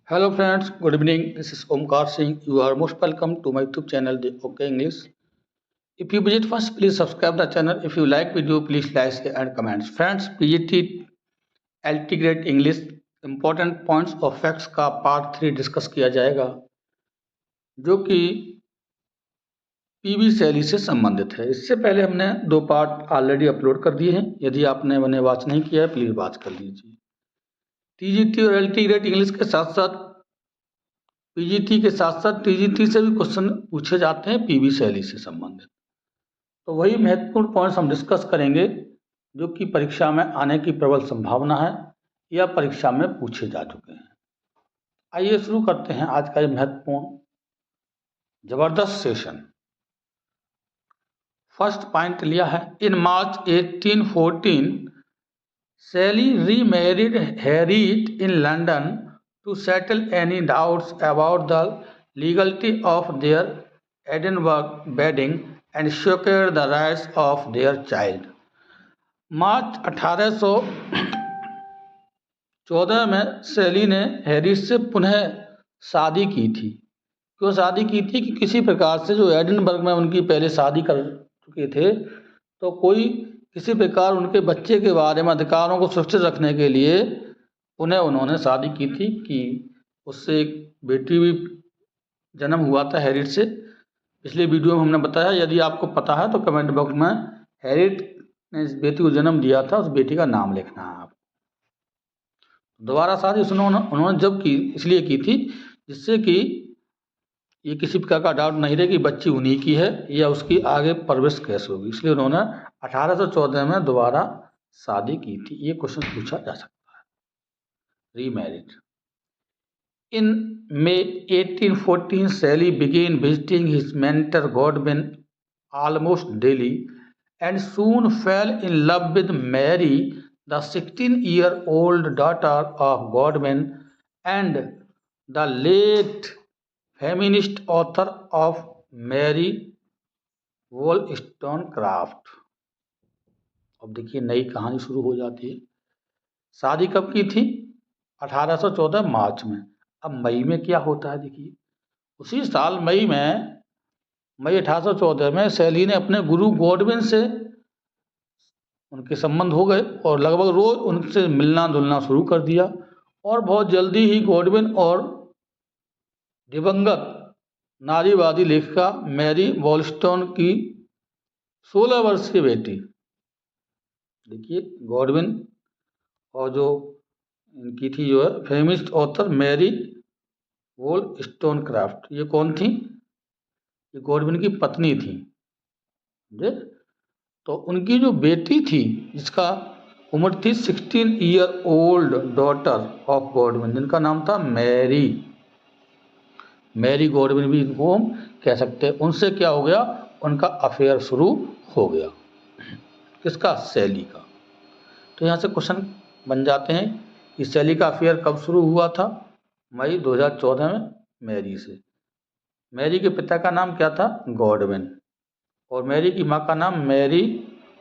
Hello friends, good evening. This is Omkar Singh. You are most welcome to my YouTube channel, The OK English. If you visit first, please subscribe the channel. If you like video, please like, share and comments. Friends, PGT LT Grade English important points of facts का part 3 discuss किया जाएगा, जो कि PV शैली से संबंधित है। इससे पहले हमने 2 पार्ट ऑलरेडी अपलोड कर दिए हैं। यदि आपने उन्हें वॉच नहीं किया है, प्लीज वॉच कर लीजिए। टीजीटी और एलटी ग्रेड इंग्लिश के साथ साथ पीजीटी के साथ साथ टीजीटी से भी क्वेश्चन पूछे जाते हैं पीवी शैली से संबंधित। तो वही महत्वपूर्ण पॉइंट्स हम डिस्कस करेंगे जो कि परीक्षा में आने की प्रबल संभावना है या परीक्षा में पूछे जा चुके हैं। आइए शुरू करते हैं आज का ये महत्वपूर्ण जबरदस्त सेशन। फर्स्ट पॉइंट लिया है, इन मार्च 1814 शैली remarried Herriot in London to settle any doubts about the legality of their Edinburgh wedding and secure the rights of their child. मार्च 1814 में शैली ने हैरिस से पुनः शादी की थी। क्यों शादी की थी कि किसी प्रकार से जो एडिनबर्ग में उनकी पहले शादी कर चुके थे, तो कोई किसी प्रकार उनके बच्चे के बारे में अधिकारों को सुरक्षित रखने के लिए उन्हें उन्होंने शादी की थी कि उससे एक बेटी भी जन्म हुआ था हैरिट से। पिछले वीडियो में हमने बताया, यदि आपको पता है तो कमेंट बॉक्स में हैरिट ने इस बेटी को जन्म दिया था उस बेटी का नाम लिखना है आप। दोबारा शादी उन्होंने जब की इसलिए की थी जिससे कि ये किसी प्रकार का डाउट नहीं रहे कि बच्ची उन्हीं की है या उसकी आगे परवरिश कैसे होगी, इसलिए उन्होंने 1814 में दोबारा शादी की थी। ये क्वेश्चन पूछा जा सकता है। Remarried. In May 1814, Shelley began visiting his mentor Godwin almost daily and soon fell in love with Mary, the 16-year-old daughter of Godwin and the late feminist author of Mary Wollstonecraft। अब देखिए नई कहानी शुरू हो जाती है। शादी कब की थी? 1814 मार्च में। अब मई में क्या होता है देखिए, उसी साल मई 1814 में शैली ने अपने गुरु गॉडविन से उनके संबंध हो गए और लगभग रोज उनसे मिलना जुलना शुरू कर दिया और बहुत जल्दी ही गॉडविन और दिवंगत नारीवादी लेखिका मैरी वॉलस्टोन की 16 वर्ष की बेटी, देखिए गॉडविन और जो इनकी थी जो है फेमिस्ट ऑथर मैरी वोलस्टोनक्राफ्ट, ये कौन थी? ये गॉडविन की पत्नी थी। तो उनकी जो बेटी थी जिसका उम्र थी 16-year-old डॉटर ऑफ गॉडविन, जिनका नाम था मैरी गॉडविन भी इनको हम कह सकते हैं। उनसे क्या हो गया? उनका अफेयर शुरू हो गया। किसका? शैली का। तो यहाँ से क्वेश्चन बन जाते हैं कि शैली का अफेयर कब शुरू हुआ था? मई 2014 में मैरी से। मैरी के पिता का नाम क्या था? गॉडविन। और मैरी की माँ का नाम मैरी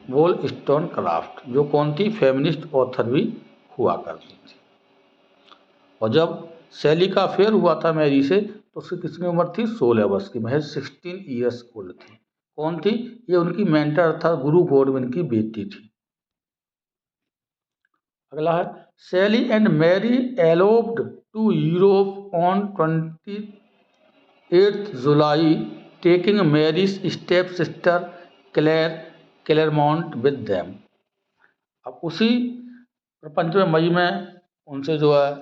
वोलस्टोनक्राफ्ट, जो कौन थी? फेमिनिस्ट ऑथर भी हुआ करती थी। और जब शैली का अफेयर हुआ था मैरी से तो उसकी कितनी उम्र थी? 16 वर्ष की, महज 16 ईयर्स ओल्ड थी। कौन थी? ये उनकी मेंटर अर्थात गुरु गॉडविन की बेटी थी। अगला है, Shelley and Mary eloped to Europe on 28 July taking Mary's step sister Clairmont with them. अब उसी 15 मई में उनसे जो है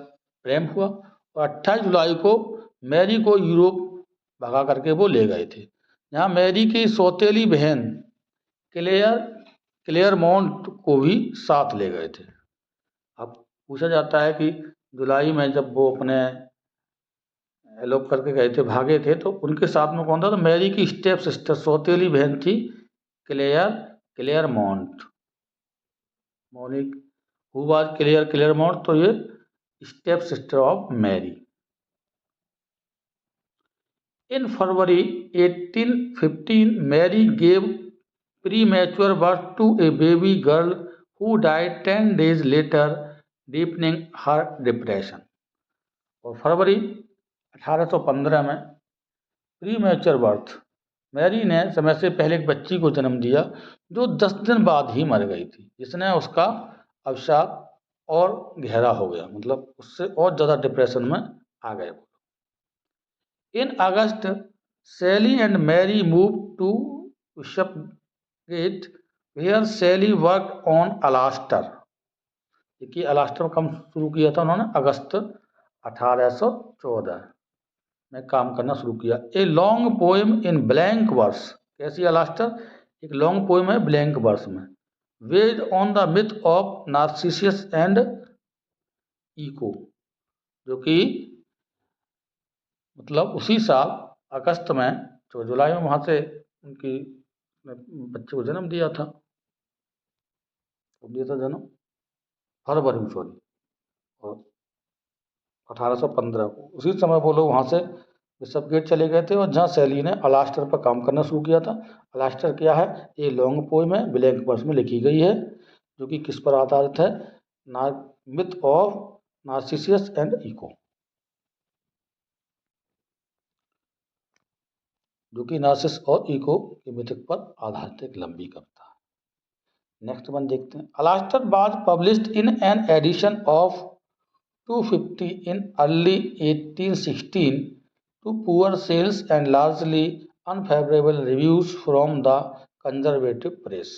प्रेम हुआ और 28 जुलाई को मैरी को यूरोप भगा करके वो ले गए थे, जहाँ मैरी की सौतेली बहन क्लेयरमोंट को भी साथ ले गए थे। अब पूछा जाता है कि जुलाई में जब वो अपने एलोप करके गए थे, भागे थे, तो उनके साथ में कौन था? तो मैरी की स्टेप सिस्टर सौतेली बहन थी क्लेयरमोंट। मौलिक हु वाज क्लेयरमोंट, तो ये step sister of Mary. In February 1815 Mary gave premature birth to a baby girl who died 10 days later, deepening her depression। और फरवरी 1815 में प्री मैच्योर बर्थ, मैरी ने समय से पहले एक बच्ची को जन्म दिया जो 10 दिन बाद ही मर गई थी, जिसने उसका अवसाद और गहरा हो गया, मतलब उससे और ज़्यादा डिप्रेशन में आ गए। In August Shelley and Mary move to Bishopsgate where Shelley work on Alastor. देखिए अलास्टर में काम शुरू किया था उन्होंने अगस्त 1814 में काम करना शुरू किया। A long poem in blank verse, कैसी अलास्टर, एक लॉन्ग पोएम है ब्लैंक वर्स में, based on the myth of Narcissus and Echo, जो कि मतलब उसी साल अगस्त में, तो जुलाई में वहाँ से उनकी बच्चे को जन्म दिया था, दिया था जन्म फरवरी में, सॉरी, और 1815 को उसी समय वो लोग वहाँ से बिशपगेट चले गए थे और जहाँ सैली ने अलास्टर पर काम करना शुरू किया था। अलास्टर क्या है, ये लॉन्ग पोएम है ब्लैंक वर्स में लिखी गई है, जो कि किस पर आधारित है, myth of Narcissus and Echo, जो कि नार्सिसस और इको के मिथक पर आधारित एक लंबी कविता है। नेक्स्ट वन देखते हैं। Alastor was published in an edition of 250 in early 1816 to poor sales and largely unfavorable reviews from the conservative press।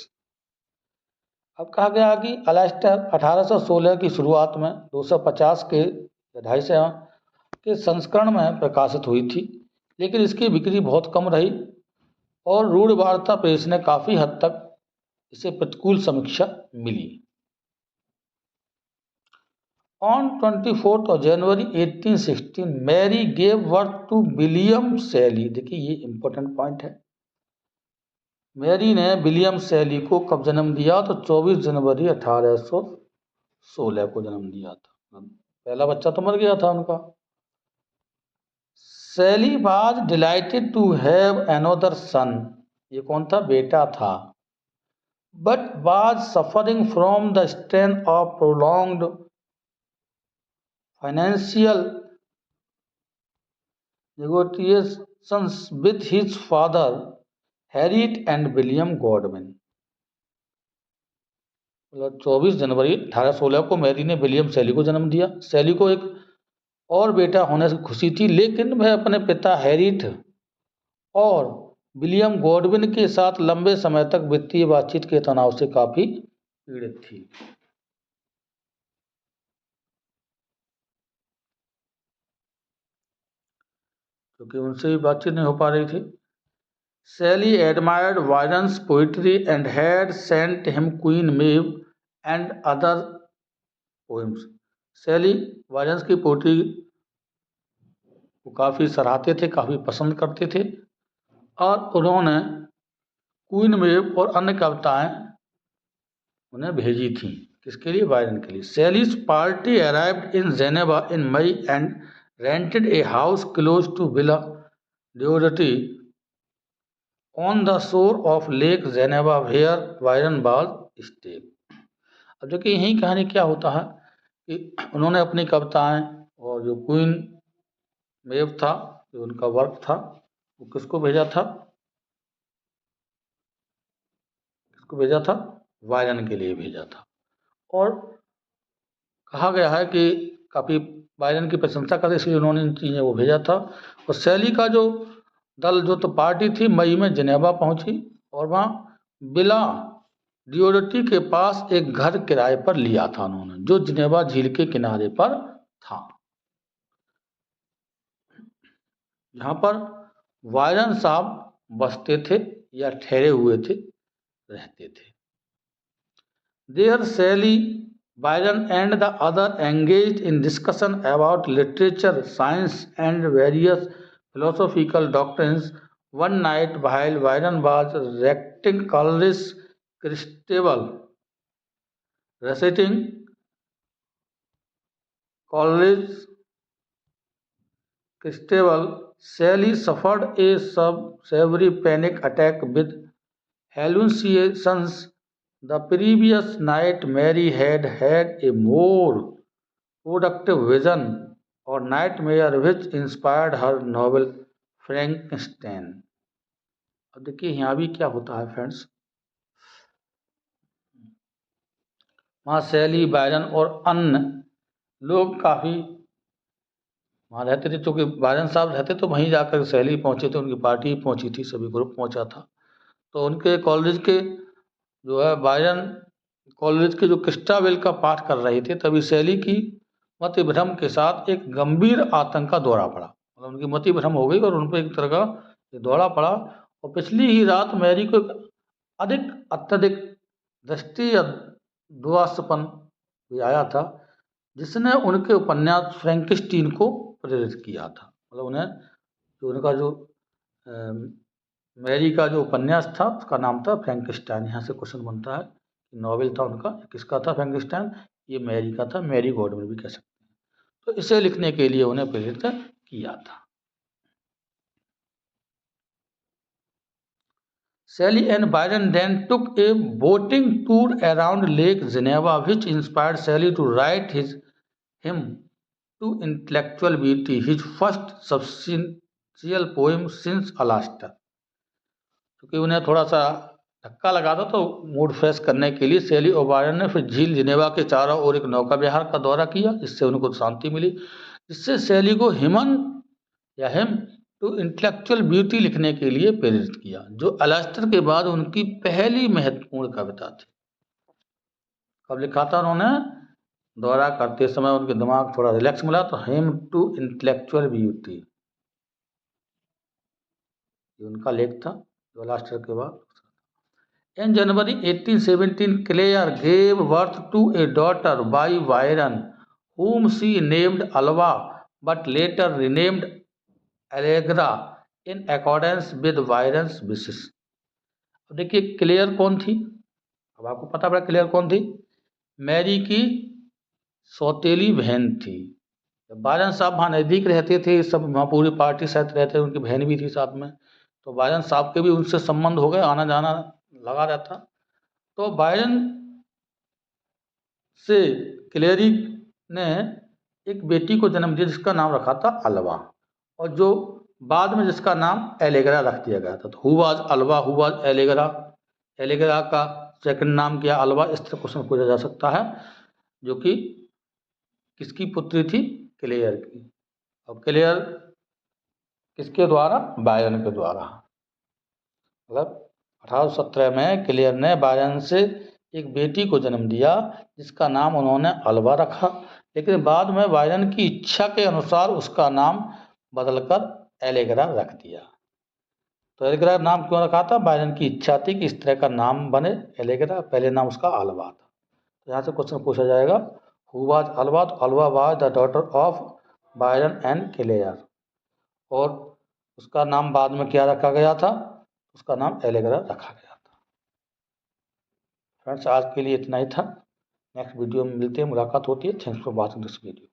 अब कहा गया कि अलास्टर 1816 की शुरुआत में 250 के 250 के संस्करण में प्रकाशित हुई थी, लेकिन इसकी बिक्री बहुत कम रही और रूढ़वार्ता प्रेस ने काफ़ी हद तक इसे प्रतिकूल समीक्षा मिली। On 24th of January 1816, Mary gave birth to William Shelley. देखिए ये इंपॉर्टेंट पॉइंट है, मैरी ने विलियम सैली को कब जन्म दिया, तो 24 जनवरी 1816 को जन्म दिया था। पहला बच्चा तो मर गया था उनका। Shelley was delighted to have another son, ये कौन था, बेटा था, but was suffering from the strain of prolonged financial negotiations with his father Harriet and William Godwin। मतलब 24 जनवरी 1816 को मैरी ने विलियम सैली को जन्म दिया। सैली को एक और बेटा होने से खुशी थी, लेकिन वह अपने पिता हैरिट और विलियम गॉडविन के साथ लंबे समय तक वित्तीय बातचीत के तनाव से काफ़ी पीड़ित थी। क्योंकि उनसे भी बातचीत नहीं हो पा रही थी। Sally admired Byron's poetry and had sent him Queen Maeve and other poems। Sally Byron's की पोइट्री को काफ़ी सराहते थे, काफ़ी पसंद करते थे और उन्होंने क्वीन मेव और अन्य कविताएं उन्हें भेजी थी। किसके लिए, बायरन के लिए। Sally's party arrived in Geneva in May and rented a house close to Villa Diodati on the shore of Lake Geneva where Byron was staying। अब देखिए यही कहानी क्या होता है कि उन्होंने अपनी कविताएं और जो क्वीन मेव था, जो उनका वर्क था, वो किसको भेजा था, बायरन के लिए भेजा था। और कहा गया है कि काफ़ी बायरन की प्रशंसा करते, इसलिए उन्होंने इन चीज़ें को भेजा था। और सैली का जो दल, जो तो पार्टी थी, मई में जिनेवा पहुंची और वहाँ बिला डिओडटी के पास एक घर किराए पर लिया था उन्होंने, जो जिनेवा झील के किनारे पर था, जहाँ पर बायरन साहब बसते थे या ठहरे हुए थे, रहते थे। There Sally, Byron and the other engaged in discussion about literature, science and various philosophical doctrines. One night while Byron was reciting Coleridge's Christabel, Sally suffered a severe panic attack with hallucinations. The previous night Mary had had a more productive vision और nightmare विच inspired हर novel Frankenstein. अब देखिए यहाँ भी क्या होता है friends, वहाँ शैली, बायरन और अन्य लोग काफ़ी वहाँ रहते थे, चूँकि बायरन साहब रहते तो वहीं जाकर शैली पहुँचे थे, उनकी पार्टी पहुँची थी, सभी ग्रुप पहुँचा था। तो उनके कॉलेज के जो है बायरन कॉलेज के जो क्रिस्टाबेल का पाठ कर रहे थे, तभी शैली की मति भ्रम के साथ एक गंभीर आतंक का दौरा पड़ा। मतलब उनकी मति भ्रम हो गई और उन पर एक तरह का दौरा पड़ा, और पिछली ही रात मैरी को अधिक अत्यधिक दृष्टि या दुआसपन भी आया था, जिसने उनके उपन्यास फ्रैंकेनस्टीन को प्रेरित किया था। मतलब उन्हें जो उनका जो मैरी का जो उपन्यास था उसका नाम था फ्रैंकेनस्टाइन। यहाँ से क्वेश्चन बनता है, नॉवेल था उनका, किसका था फ्रैंकेनस्टाइन? ये मैरी का था, मैरी गॉडविल भी कह सकते हैं। तो इसे लिखने के लिए उन्हें प्रेरित किया था। Shelley and Byron then took a boating tour around Lake Geneva, which inspired Shelley to write him to intellectual beauty, his first substantial poem since Alaska। क्योंकि उन्हें थोड़ा सा धक्का लगा था, तो मूड फ्रेश करने के लिए शैली और बायरन ने फिर झील जिनेवा के चारों ओर एक नौका विहार का दौरा किया, जिससे उनको शांति मिली, जिससे शैली को हिमन या हिम टू इंटेलेक्चुअल ब्यूटी लिखने के लिए प्रेरित किया, जो अलास्टर के बाद उनकी पहली महत्वपूर्ण कविता थी। कब लिखा था उन्होंने? दौरा करते समय उनके दिमाग थोड़ा रिलैक्स मिला, तो हिम टू इंटेलेक्चुअल ब्यूटी ये उनका लेख था, जो अलास्टर के बाद। In January 1817, Claire gave birth to a daughter by Byron, whom she named Alva, but later renamed Allegra in accordance with Byron's wishes। अब देखिए क्लेयर कौन थी? अब आपको पता पड़ा क्लेयर कौन थी? मैरी की सौतेली बहन थी। जब बायरन साहब वहाँ नज़दीक रहते थे, सब वहाँ पूरी पार्टी साथ रहते थे, उनकी बहन भी थी साथ में, तो बायरन साहब के भी उनसे संबंध हो गए, आना जाना लगा रहता। तो बायरन से क्लेरी ने एक बेटी को जन्म दिया, जिसका नाम रखा था अल्वा, और जो बाद में जिसका नाम एलेग्रा रख दिया गया था। तो who was Alva, who was Allegra, Allegra का सेकंड नाम क्या? अल्वा। इस तरह क्वेश्चन पूछा जा सकता है, जो कि किसकी पुत्री थी? क्लेयर की। और क्लेयर किसके द्वारा? बायरन के द्वारा। मतलब 1817 में क्लेयर ने बायरन से एक बेटी को जन्म दिया, जिसका नाम उन्होंने अल्वा रखा, लेकिन बाद में बायरन की इच्छा के अनुसार उसका नाम बदलकर एलेग्रा रख दिया। तो एलेग्रा नाम क्यों रखा था? बायरन की इच्छा थी कि इस तरह का नाम बने एलेग्रा, पहले नाम उसका अल्वा था। तो यहाँ से क्वेश्चन पूछा जाएगा, हु वाज अल्वा? तो Alva was the daughter of Byron and Claire, और उसका नाम बाद में क्या रखा गया था? उसका नाम एलेग्रा रखा गया था। फ्रेंड्स, आज के लिए इतना ही था। नेक्स्ट वीडियो में मिलते हैं, मुलाकात होती है। Thanks for watching this video.